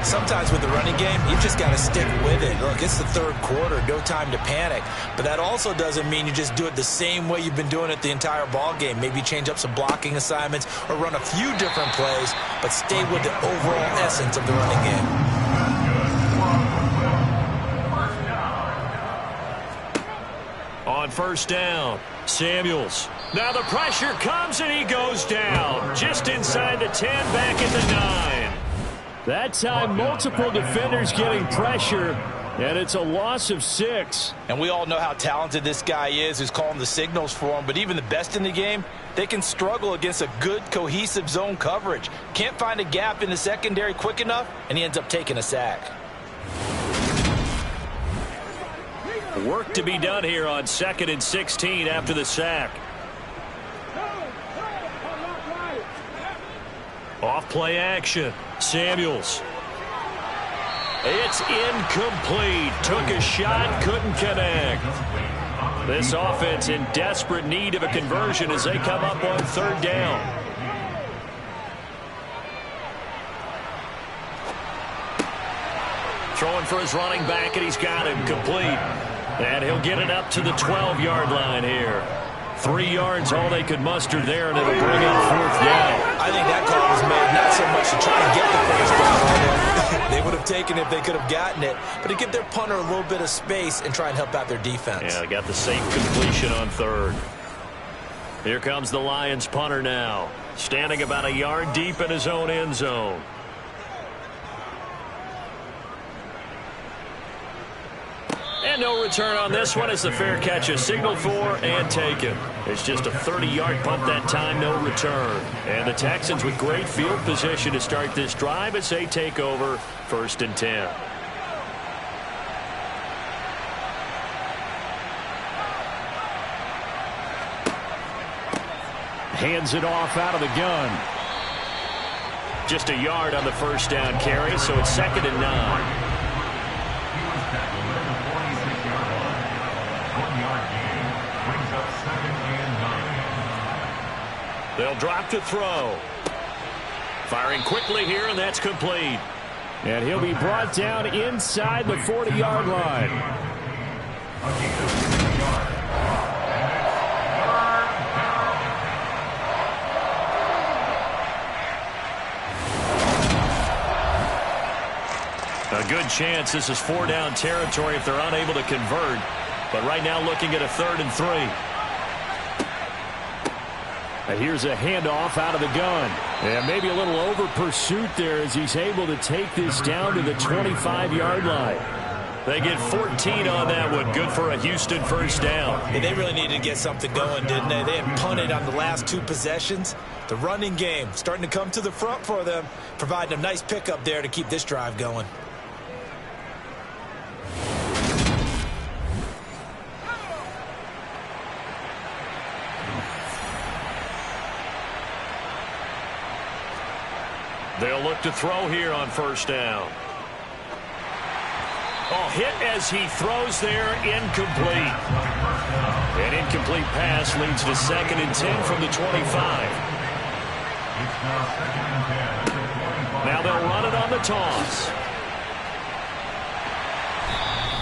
Sometimes with the running game, you've just got to stick with it. Look, it's the third quarter, no time to panic. But that also doesn't mean you just do it the same way you've been doing it the entire ball game. Maybe change up some blocking assignments or run a few different plays, but stay with the overall essence of the running game. On first down, Samuels. Now the pressure comes and he goes down. Just inside the 10, back at the 9. That time, multiple defenders getting pressure, and it's a loss of 6. And we all know how talented this guy is, who's calling the signals for him. But even the best in the game, they can struggle against a good, cohesive zone coverage. Can't find a gap in the secondary quick enough, and he ends up taking a sack. Work to be done here on 2nd and 16 after the sack. Off play action. Samuels. It's incomplete. Took a shot, couldn't connect. This offense in desperate need of a conversion as they come up on 3rd down. Throwing for his running back, and he's got him complete. And he'll get it up to the 12-yard line here. 3 yards, all they could muster there, and it'll bring up 4th down. I think that call was made not so much to try to get the first down, although they would have taken it if they could have gotten it, but to give their punter a little bit of space and try and help out their defense. Yeah, got the safe completion on 3rd. Here comes the Lions punter now, standing about a yard deep in his own end zone. And no return on this one as the fair catch is signaled for and taken. It's just a 30-yard punt that time, no return. And the Texans with great field position to start this drive as they take over 1st and 10. Hands it off out of the gun. Just a yard on the first down carry, so it's 2nd and 9. They'll drop to throw. Firing quickly here, and that's complete. And he'll be brought down inside the 40-yard line. A good chance this is 4-down territory if they're unable to convert. But right now looking at a 3rd and 3. And here's a handoff out of the gun. And maybe a little over pursuit there as he's able to take this down to the 25-yard line. They get 14 on that one. Good for a Houston first down. Yeah, they really needed to get something going, didn't they? They had punted on the last 2 possessions. The running game starting to come to the front for them, providing a nice pickup there to keep this drive going. They'll look to throw here on first down. Oh, hit as he throws there, incomplete. An incomplete pass leads to 2nd and 10 from the 25. Now they'll run it on the toss.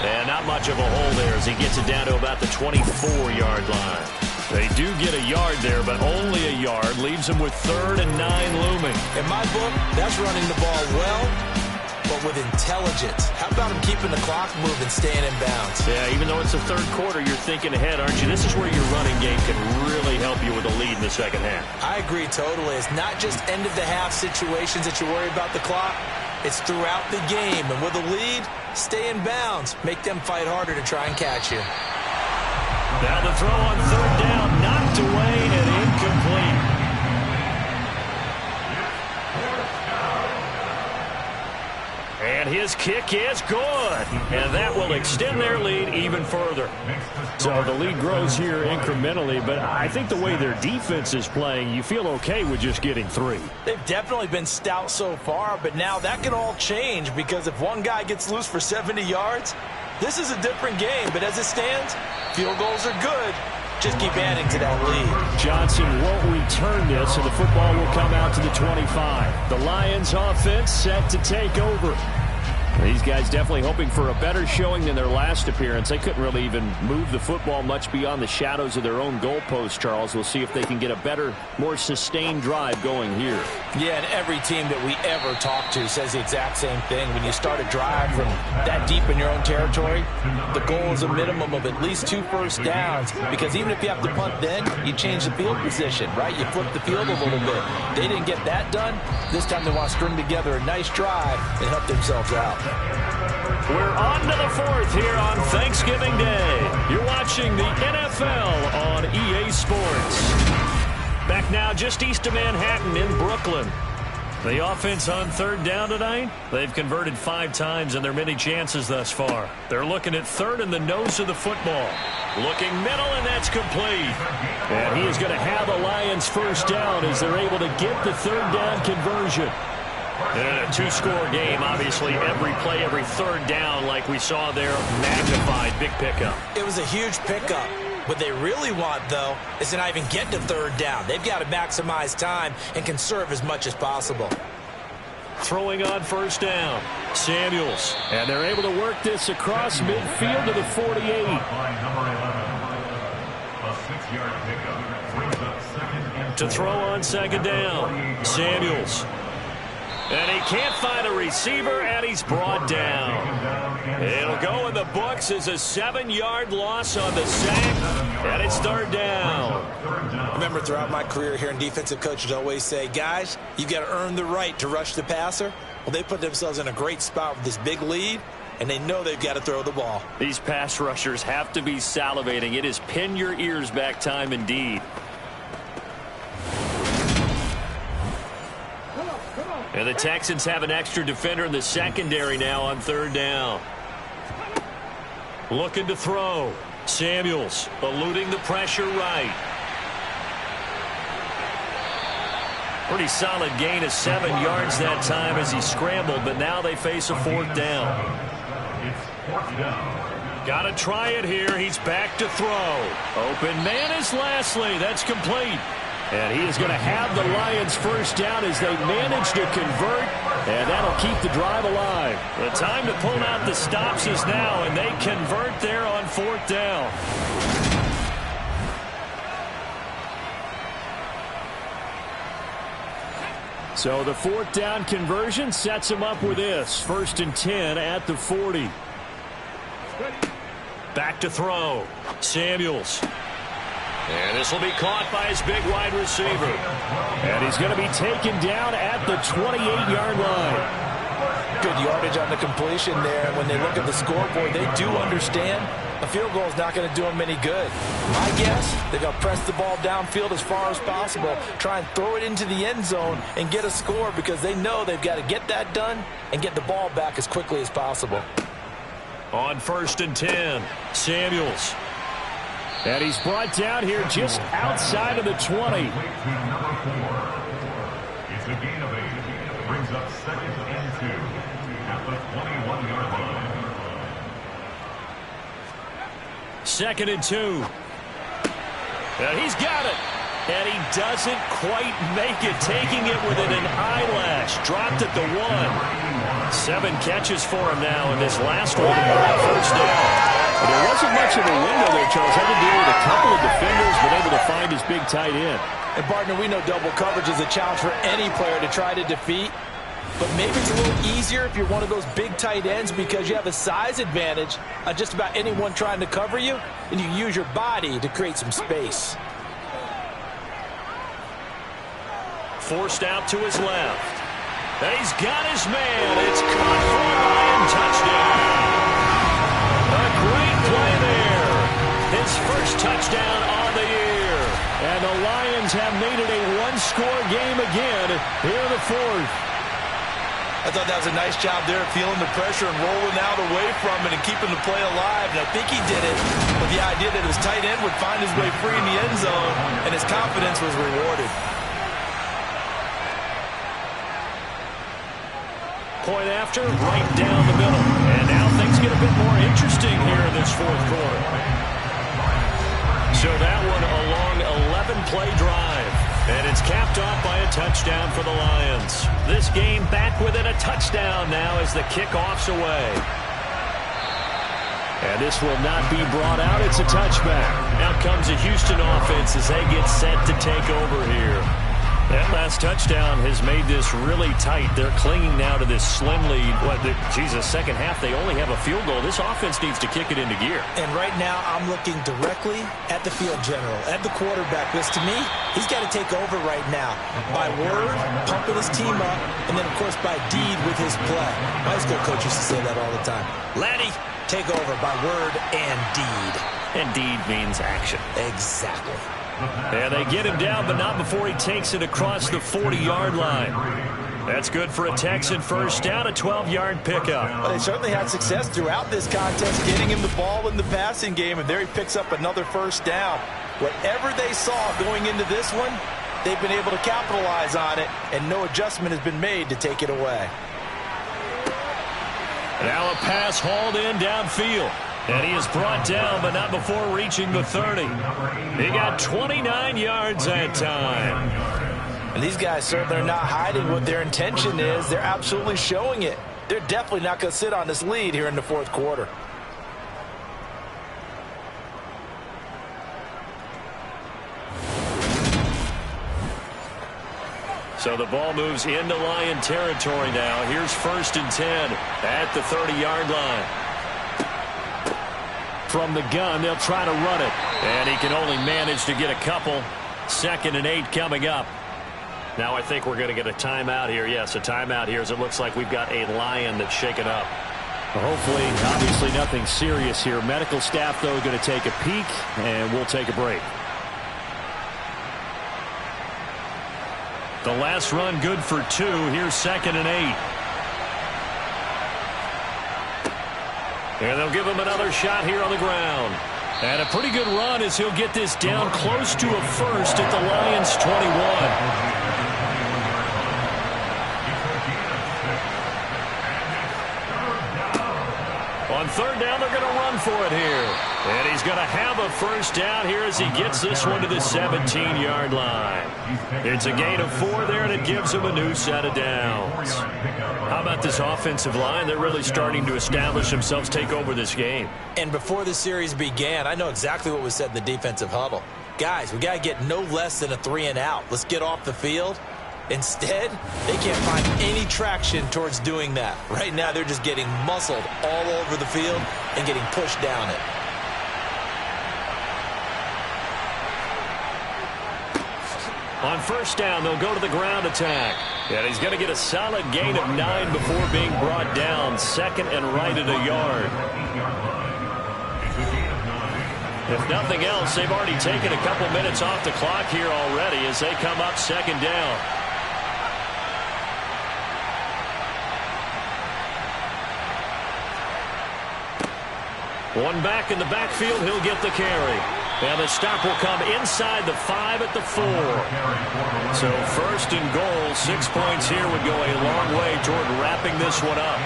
And not much of a hole there as he gets it down to about the 24-yard line. They do get a yard there, but only a yard. Leaves them with 3rd and 9 looming. In my book, that's running the ball well, but with intelligence. How about him keeping the clock moving, staying in bounds? Yeah, even though it's the 3rd quarter, you're thinking ahead, aren't you? This is where your running game can really help you with a lead in the 2nd half. I agree totally. It's not just end-of-the-half situations that you worry about the clock. It's throughout the game. And with a lead, stay in bounds. Make them fight harder to try and catch you. Now the throw on 3rd down, knocked away and incomplete. And his kick is good. And that will extend their lead even further. So the lead grows here incrementally, but I think the way their defense is playing, you feel okay with just getting 3. They've definitely been stout so far, but now that can all change because if one guy gets loose for 70 yards, this is a different game. But as it stands, field goals are good. just keep adding to that lead. Johnson won't return this, and the football will come out to the 25. The Lions offense set to take over. These guys definitely hoping for a better showing than their last appearance. They couldn't really even move the football much beyond the shadows of their own goalpost, Charles. We'll see if they can get a better, more sustained drive going here. Yeah, and every team that we ever talk to says the exact same thing. When you start a drive from that deep in your own territory, the goal is a minimum of at least 2 first downs, because even if you have to punt then, you change the field position, right? You flip the field a little bit. They didn't get that done. This time they want to string together a nice drive and help themselves out. We're on to the 4th here on Thanksgiving Day. You're watching the NFL on EA Sports. Back now just east of Manhattan in Brooklyn. The offense on 3rd down tonight. They've converted 5 times in their many chances thus far. They're looking at 3rd in the nose of the football. Looking middle, and that's complete. And he is going to have the Lions first down as they're able to get the 3rd down conversion. And in a 2-score game, obviously, every play, every 3rd down, like we saw there, magnified. Big pickup. It was a huge pickup. What they really want, though, is to not even get to 3rd down. They've got to maximize time and conserve as much as possible. Throwing on 1st down, Samuels. And they're able to work this across midfield to the 48. A 6-yard pickup brings up 2nd and 4. To throw on 2nd down, Samuels. And he can't find a receiver, and he's brought down. It'll go in the books as a 7-yard loss on the sack, and it's 3rd down. Remember, throughout my career here in defensive coaches always say, guys, you've got to earn the right to rush the passer. Well, they put themselves in a great spot with this big lead, and they know they've got to throw the ball. These pass rushers have to be salivating. It is pin your ears back time indeed. And the Texans have an extra defender in the secondary now on 3rd down. Looking to throw. Samuels eluding the pressure right. Pretty solid gain of 7 yards that time as he scrambled, but now they face a 4th down. It's 4th down. Got to try it here. He's back to throw. Open man is Lastly. That's complete. And he is going to have the Lions first down as they manage to convert, and that'll keep the drive alive. The time to pull out the stops is now, and they convert there on 4th down. So the 4th down conversion sets him up with this. 1st and 10 at the 40. Back to throw. Samuels. And this will be caught by his big wide receiver. And he's going to be taken down at the 28-yard line. Good yardage on the completion there. And when they look at the scoreboard, they do understand a field goal is not going to do them any good. My guess, they're going to press the ball downfield as far as possible, try and throw it into the end zone and get a score, because they know they've got to get that done and get the ball back as quickly as possible. On 1st and 10, Samuels. And he's brought down here just outside of the 20. Number 4. It's a gain of 8. Brings up 2nd and 2 at the 21-yard line. 2nd and 2. And he's got it. And he doesn't quite make it, taking it within an eyelash. Dropped at the 1. 7 catches for him now, and this last one, 1st down. There wasn't much of a window there, Charles. Had to deal with a couple of defenders, but able to find his big tight end. And, partner, we know double coverage is a challenge for any player to try to defeat. But maybe it's a little easier if you're one of those big tight ends, because you have a size advantage on just about anyone trying to cover you, and you use your body to create some space. Forced out to his left. And he's got his man. It's caught for a Lion touchdown. A great play there. His first touchdown on the year. And the Lions have made it a 1-score game again here in the 4th. I thought that was a nice job there, feeling the pressure and rolling out away from it and keeping the play alive. And I think he did it with the idea that his tight end would find his way free in the end zone, and his confidence was rewarded. Point after, right down the middle. And now things get a bit more interesting here in this 4th quarter. So that 10-play drive. And it's capped off by a touchdown for the Lions. This game back within a touchdown now as the kickoff's away. And this will not be brought out. It's a touchback. Now comes a Houston offense as they get set to take over here. That last touchdown has made this really tight. They're clinging now to this slim lead. Second half, they only have a field goal. This offense needs to kick it into gear. And right now, I'm looking directly at the field general, at the quarterback. Because to me, he's got to take over right now. By word, pumping his team up, and then, of course, by deed with his play. My high school coach used to say that all the time. Laddie, take over by word and deed. And deed means action. Exactly. And they get him down, but not before he takes it across the 40-yard line. That's good for a Texan first down, a 12-yard pickup. Well, they certainly had success throughout this contest, getting him the ball in the passing game, and there he picks up another first down. Whatever they saw going into this one, they've been able to capitalize on it, and no adjustment has been made to take it away. Now a pass hauled in downfield. And he is brought down, but not before reaching the 30. He got 29 yards that time. And these guys certainly are not hiding what their intention is. They're absolutely showing it. They're definitely not going to sit on this lead here in the fourth quarter. So the ball moves into Lion territory now. Here's 1st and 10 at the 30-yard line. From the gun, they'll try to run it. And he can only manage to get a couple. 2nd and 8 coming up. Now I think we're going to get a timeout here. Yes, a timeout here as it looks like we've got a Lion that's shaken up. Well, hopefully, obviously nothing serious here. Medical staff, though, going to take a peek, and we'll take a break. The last run good for 2. Here's 2nd and 8. And they'll give him another shot here on the ground. And a pretty good run as he'll get this down close to a first at the Lions' 21. On 3rd down, they're going to run for it here. And he's going to have a first down here as he gets this one to the 17-yard line. It's a gain of 4 there, and it gives him a new set of downs. How about this offensive line? They're really starting to establish themselves, take over this game. And before the series began, I know exactly what was said in the defensive huddle. Guys, we got to get no less than a 3 and out. Let's get off the field. Instead, they can't find any traction towards doing that. Right now, they're just getting muscled all over the field and getting pushed down it. On 1st down, they'll go to the ground attack. And he's going to get a solid gain of 9 before being brought down. 2nd and right at a yard. If nothing else, they've already taken a couple minutes off the clock here already as they come up 2nd down. One back in the backfield, he'll get the carry. And the stop will come inside the 5 at the 4. So 1st and goal, 6 points here would go a long way toward wrapping this one up.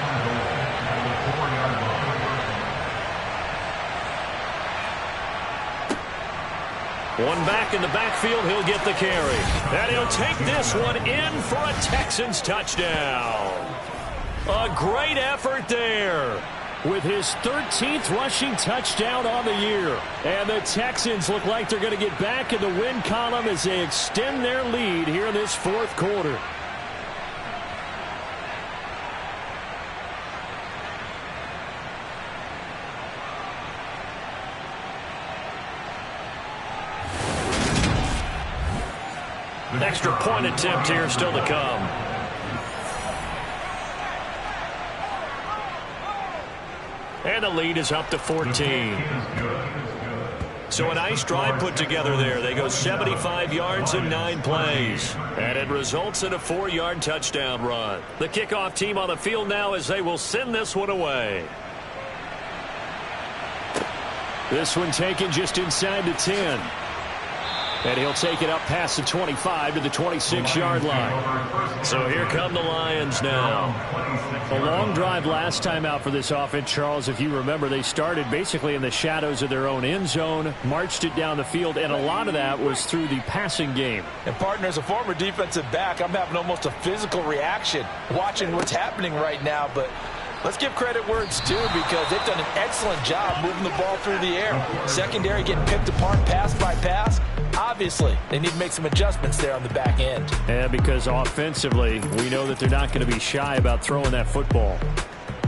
One back in the backfield, he'll get the carry. And he'll take this one in for a Texans touchdown. A great effort there. With his 13th rushing touchdown on the year. And the Texans look like they're going to get back in the win column as they extend their lead here in this 4th quarter. An extra point attempt here still to come. And the lead is up to 14. So a nice drive put together there. They go 75 yards in 9 plays. And it results in a 4-yard touchdown run. The kickoff team on the field now as they will send this one away. This one taken just inside the 10. And he'll take it up past the 25 to the 26-yard line. So here come the Lions now. A long drive last time out for this offense, Charles. If you remember, they started basically in the shadows of their own end zone, marched it down the field, and a lot of that was through the passing game. And, partner, as a former defensive back, I'm having almost a physical reaction watching what's happening right now. But let's give credit where it's due, because they've done an excellent job moving the ball through the air. Secondary getting picked apart pass by pass. Obviously, they need to make some adjustments there on the back end. And because offensively, we know that they're not going to be shy about throwing that football.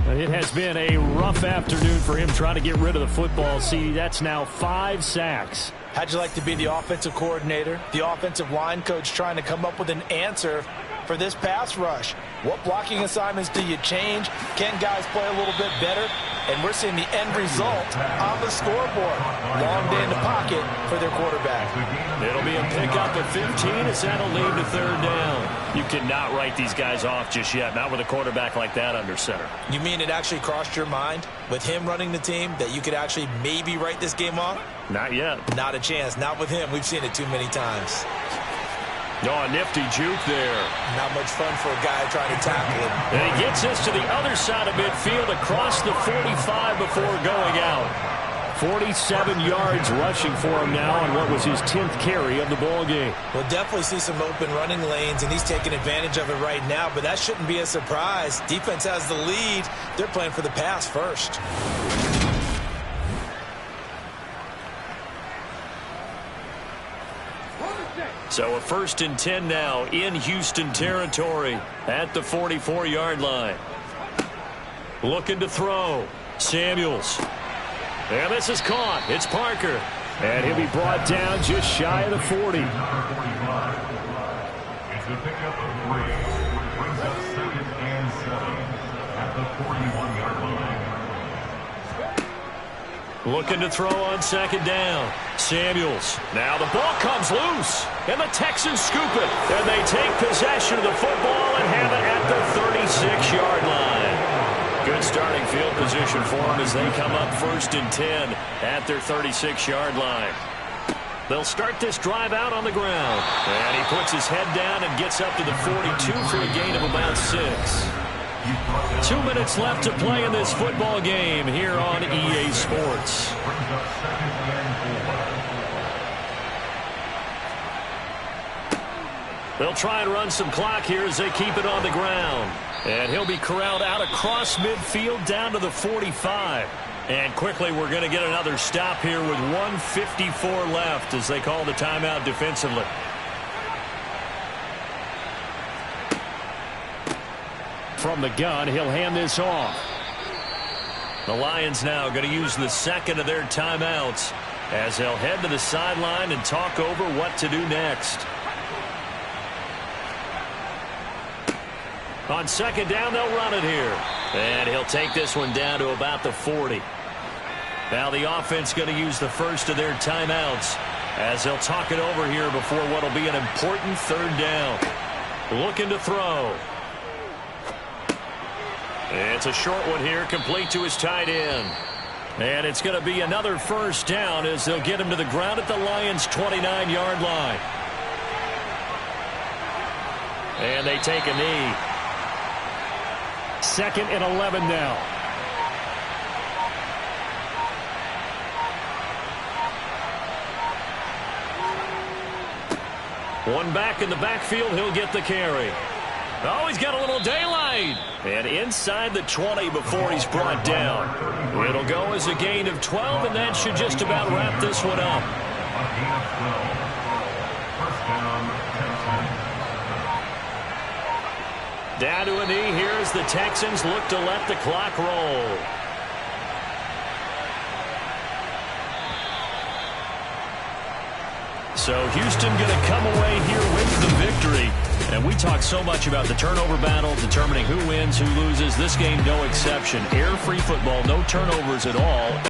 It has been a rough afternoon for him trying to get rid of the football. See, that's now 5 sacks. How'd you like to be the offensive coordinator, the offensive line coach, trying to come up with an answer for this pass rush? What blocking assignments do you change? Can guys play a little bit better? And we're seeing the end result on the scoreboard. Long day in the pocket for their quarterback. It'll be a pickup of 15 as that'll lead to third down. You cannot write these guys off just yet, not with a quarterback like that under center. You mean it actually crossed your mind with him running the team that you could actually maybe write this game off? Not yet. Not a chance. Not with him. We've seen it too many times. Oh, a nifty juke there. Not much fun for a guy trying to tackle him. And he gets us to the other side of midfield across the 45 before going out. 47 yards rushing for him now on what was his 10th carry of the ball game. We'll definitely see some open running lanes, and he's taking advantage of it right now, but that shouldn't be a surprise. Defense has the lead. They're playing for the pass first. So a 1st and 10 now in Houston territory at the 44-yard line. Looking to throw. Samuels. And this is caught. It's Parker. And he'll be brought down just shy of the 40. It's a pickup of 3, which brings up 2nd and 7 at the 41-yard line. Looking to throw on 2nd down. Samuels. Now the ball comes loose. And the Texans scoop it. And they take possession of the football and have it at the 36-yard line. Good starting field position for them as they come up 1st and 10 at their 36-yard line. They'll start this drive out on the ground. And he puts his head down and gets up to the 42 for a gain of about 6. 2 minutes left to play in this football game here on EA Sports. They'll try and run some clock here as they keep it on the ground. And he'll be corralled out across midfield down to the 45. And quickly we're going to get another stop here with 1:54 left as they call the timeout defensively. From the gun, he'll hand this off. The Lions now going to use the 2nd of their timeouts as they'll head to the sideline and talk over what to do next. On 2nd down, they'll run it here. And he'll take this one down to about the 40. Now the offense going to use the 1st of their timeouts as they'll talk it over here before what will be an important 3rd down. Looking to throw. It's a short one here, complete to his tight end. And it's going to be another 1st down as they'll get him to the ground at the Lions' 29-yard line. And they take a knee. 2nd and 11 now. One back in the backfield, he'll get the carry. Oh, he's got a little daylight. And inside the 20 before he's brought down. It'll go as a gain of 12, and that should just about wrap this one up. Down to a knee here as the Texans look to let the clock roll. So Houston going to come away here with the victory. And we talk so much about the turnover battle, determining who wins, who loses. This game, no exception. Air-free football, no turnovers at all.